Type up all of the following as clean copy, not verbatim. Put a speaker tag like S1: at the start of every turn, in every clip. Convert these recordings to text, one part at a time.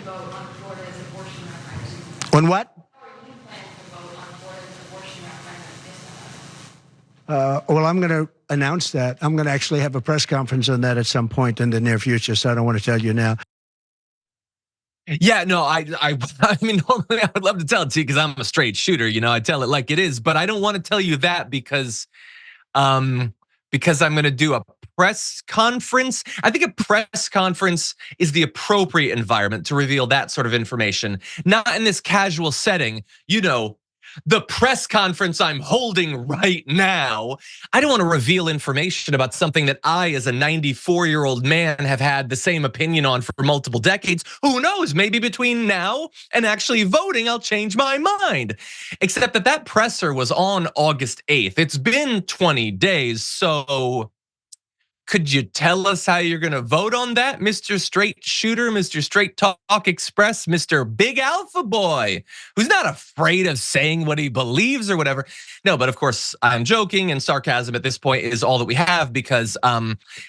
S1: vote on Florida's abortion referendum?
S2: On what?
S1: How are you planning to vote on Florida's abortion referendum?
S2: Well, I'm going to announce that. I'm going to actually have a press conference on that at some point in the near future, so I don't want to tell you now.
S3: Yeah, no, I mean, normally I would love to tell it to you because I'm a straight shooter, I tell it like it is, but I don't want to tell you that because I'm going to do a press conference. I think a press conference is the appropriate environment to reveal that sort of information, not in this casual setting, the press conference I'm holding right now. I don't want to reveal information about something that I, as a 94-year-old man, have had the same opinion on for multiple decades. Who knows, maybe between now and actually voting, I'll change my mind. Except that presser was on August 8th. It's been 20 days, so could you tell us how you're gonna vote on that, Mr. Straight Shooter, Mr. Straight Talk Express, Mr. Big Alpha Boy, who's not afraid of saying what he believes or whatever? No, but of course I'm joking, and sarcasm at this point is all that we have because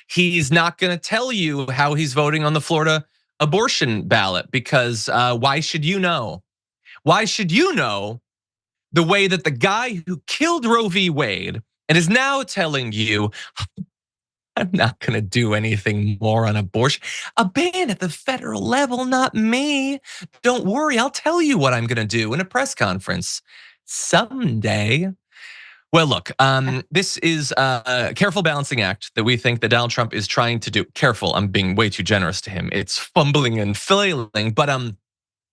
S3: he's not gonna tell you how he's voting on the Florida abortion ballot because why should you know? Why should you know the way that the guy who killed Roe v. Wade and is now telling you, I'm not gonna do anything more on abortion. A ban at the federal level, not me. Don't worry, I'll tell you what I'm gonna do in a press conference someday. Well, look, this is a careful balancing act that we think that Donald Trump is trying to do. Careful, I'm being way too generous to him. It's fumbling and flailing, but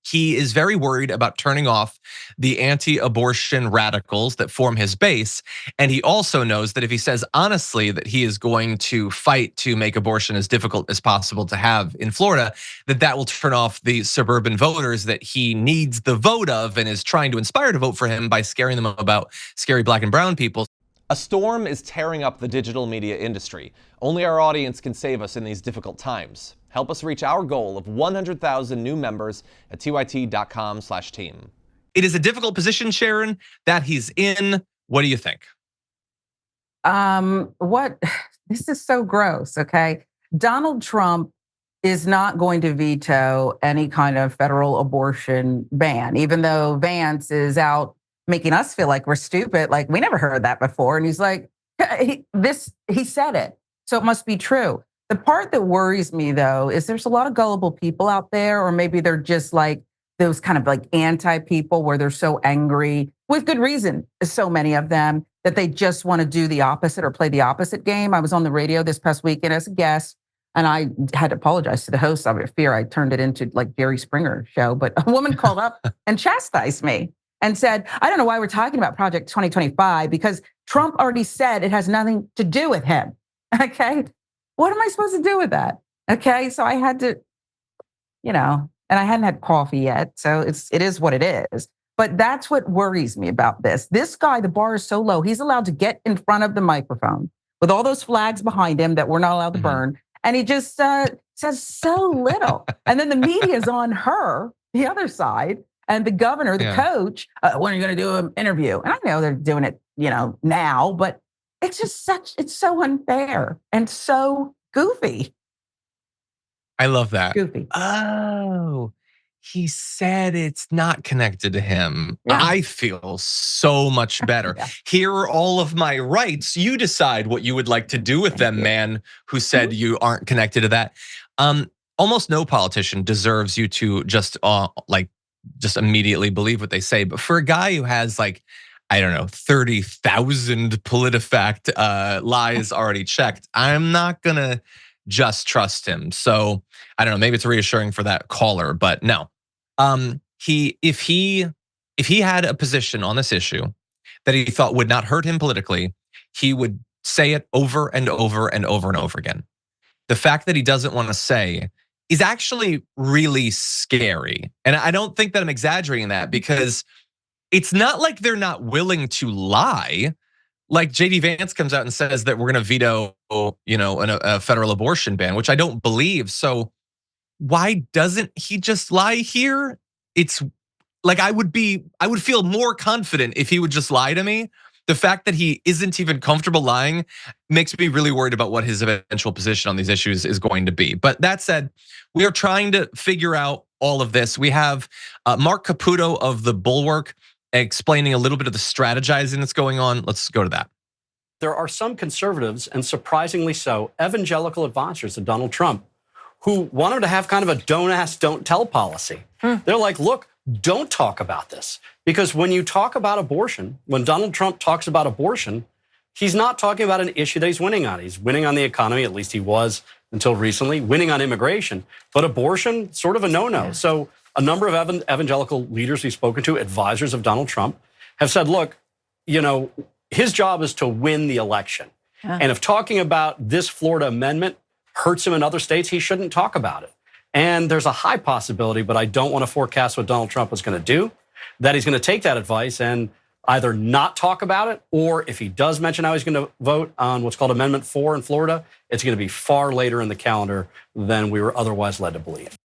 S3: he is very worried about turning off the anti-abortion radicals that form his base. And he also knows that if he says honestly that he is going to fight to make abortion as difficult as possible to have in Florida, that will turn off the suburban voters that he needs the vote of and is trying to inspire to vote for him by scaring them about scary black and brown people.
S4: A storm is tearing up the digital media industry. Only our audience can save us in these difficult times. Help us reach our goal of 100,000 new members at tyt.com/team.
S3: It is a difficult position, Sharon, that he's in. What do you think?
S5: This is so gross, okay? Donald Trump is not going to veto any kind of federal abortion ban, even though Vance is out making us feel like we're stupid, like we never heard that before. And he's like, he said it, so it must be true. The part that worries me, though, is there's a lot of gullible people out there, or maybe they're just like those kind of like anti-people where they're so angry, with good reason, so many of them, that they just want to do the opposite or play the opposite game. I was on the radio this past weekend as a guest, and I had to apologize to the host. I fear I turned it into like Jerry Springer show, but a woman called up and chastised me and said, I don't know why we're talking about Project 2025 because Trump already said it has nothing to do with him, okay? What am I supposed to do with that? Okay, so I had to, and I hadn't had coffee yet, so it is what it is. But that's what worries me about this. This guy, the bar is so low, he's allowed to get in front of the microphone with all those flags behind him that we're not allowed to burn, and he just says so little. And then the media's on her, the other side, and the governor, the coach, when are you going to do an interview? And I know they're doing it, now, but it's just it's so unfair and so goofy.
S3: I love that.
S5: Goofy.
S3: Oh, he said it's not connected to him. Yeah. I feel so much better. Yeah. Here are all of my rights. You decide what you would like to do with them, man, who said you aren't connected to that. Almost no politician deserves you to just immediately believe what they say. But for a guy who has 30,000 PolitiFact lies already checked, I'm not gonna just trust him. So I don't know, maybe it's reassuring for that caller, but no. If he had a position on this issue that he thought would not hurt him politically, he would say it over and over and over and over again. The fact that he doesn't want to say is actually really scary. And I don't think that I'm exaggerating that because it's not like they're not willing to lie. Like JD Vance comes out and says that we're going to veto, a federal abortion ban, which I don't believe. So why doesn't he just lie here? It's like I would feel more confident if he would just lie to me. The fact that he isn't even comfortable lying makes me really worried about what his eventual position on these issues is going to be. But that said, we are trying to figure out all of this. We have Marc Caputo of the Bulwark explaining a little bit of the strategizing that's going on. Let's go to that.
S6: There are some conservatives, and surprisingly so, evangelical advisors of Donald Trump, who want him to have kind of a don't ask, don't tell policy. They're like, look, don't talk about this. Because when you talk about abortion, when Donald Trump talks about abortion, he's not talking about an issue that he's winning on. He's winning on the economy, at least he was until recently, winning on immigration. But abortion, sort of a no-no. So a number of evangelical leaders we've spoken to, advisors of Donald Trump, have said, look, you know, his job is to win the election. And if talking about this Florida amendment hurts him in other states, he shouldn't talk about it. And there's a high possibility, but I don't want to forecast what Donald Trump is going to do, that he's going to take that advice and either not talk about it, or if he does mention how he's going to vote on what's called Amendment 4 in Florida, it's going to be far later in the calendar than we were otherwise led to believe.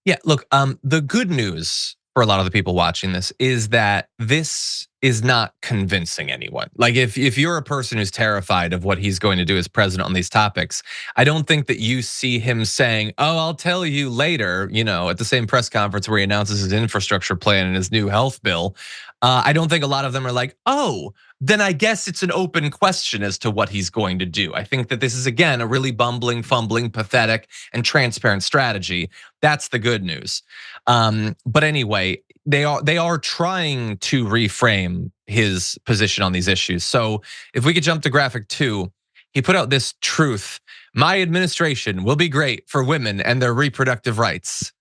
S3: Yeah, look, the good news for a lot of the people watching this is that this is not convincing anyone. Like if you're a person who's terrified of what he's going to do as president on these topics, I don't think that you see him saying, oh, I'll tell you later, you know, at the same press conference where he announces his infrastructure plan and his new health bill. I don't think a lot of them are like, oh, then I guess it's an open question as to what he's going to do. I think that this is, again, a really bumbling, fumbling, pathetic, and transparent strategy. That's the good news. But anyway, they are trying to reframe his position on these issues. So if we could jump to graphic 2, he put out this truth: my administration will be great for women and their reproductive rights.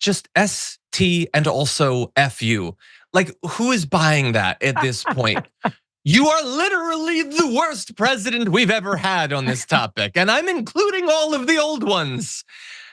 S3: Just ST and also FU. Like, who is buying that at this point? You are literally the worst president we've ever had on this topic, and I'm including all of the old ones.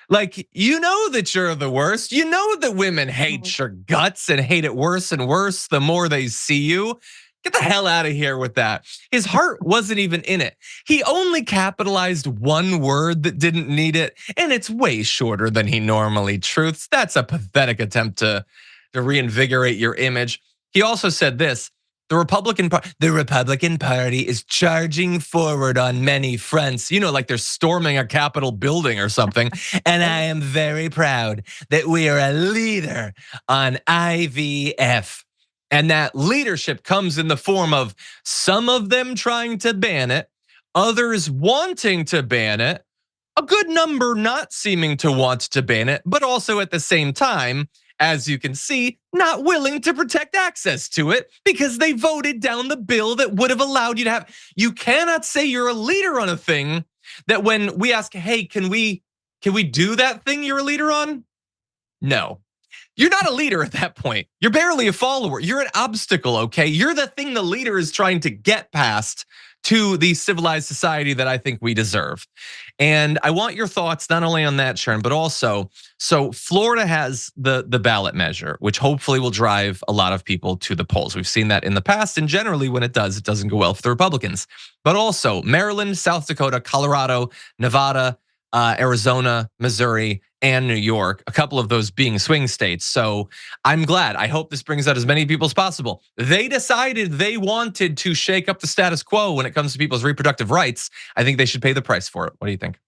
S3: Like, you know that you're the worst. You know that women hate your guts and hate it worse and worse the more they see you. Get the hell out of here with that. His heart wasn't even in it. He only capitalized one word that didn't need it, and it's way shorter than he normally truths. That's a pathetic attempt to reinvigorate your image. He also said this: the Republican Party is charging forward on many fronts. You know, like they're storming a Capitol building or something. And I am very proud that we are a leader on IVF. And that leadership comes in the form of some of them trying to ban it, others wanting to ban it, a good number not seeming to want to ban it, but also at the same time, as you can see, not willing to protect access to it because they voted down the bill that would have allowed you to have. You cannot say you're a leader on a thing that when we ask, hey, can we do that thing you're a leader on? No. You're not a leader at that point. You're barely a follower. You're an obstacle, okay? You're the thing the leader is trying to get past to the civilized society that I think we deserve. And I want your thoughts not only on that, Sharon, but also, so Florida has the ballot measure, which hopefully will drive a lot of people to the polls. We've seen that in the past, and generally when it does, it doesn't go well for the Republicans. But also Maryland, South Dakota, Colorado, Nevada, Arizona, Missouri, and New York, a couple of those being swing states. So I'm glad. I hope this brings out as many people as possible. They decided they wanted to shake up the status quo when it comes to people's reproductive rights. I think they should pay the price for it. What do you think?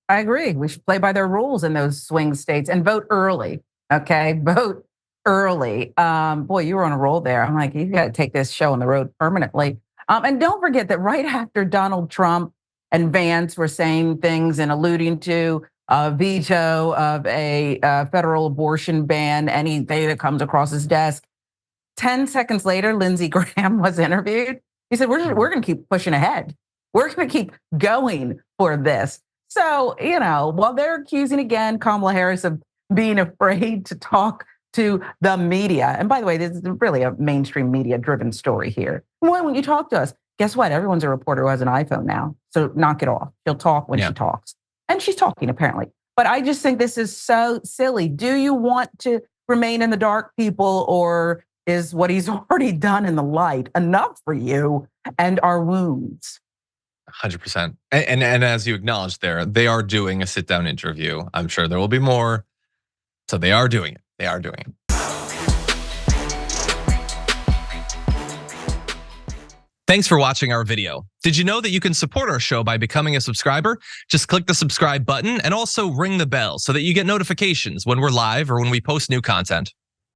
S5: I agree. We should play by their rules in those swing states and vote early. Okay, vote early. Boy, you were on a roll there. I'm like, you got to take this show on the road permanently. And don't forget that right after Donald Trump and Vance were saying things and alluding to a veto of a federal abortion ban, anything that comes across his desk. 10 seconds later, Lindsey Graham was interviewed. He said, we're going to keep pushing ahead. We're going to keep going for this. So, you know, while they're accusing again Kamala Harris of being afraid to talk to the media, and by the way, this is really a mainstream media driven story here. When you talk to us, guess what? Everyone's a reporter who has an iPhone now. So knock it off. She'll talk when she talks. And she's talking apparently. But I just think this is so silly. Do you want to remain in the dark, people, or is what he's already done in the light enough for you and our wounds?
S3: 100%. And as you acknowledged there, they are doing a sit-down interview. I'm sure there will be more. So they are doing it. They are doing it. Thanks for watching our video. Did you know that you can support our show by becoming a subscriber? Just click the subscribe button and also ring the bell so that you get notifications when we're live or when we post new content.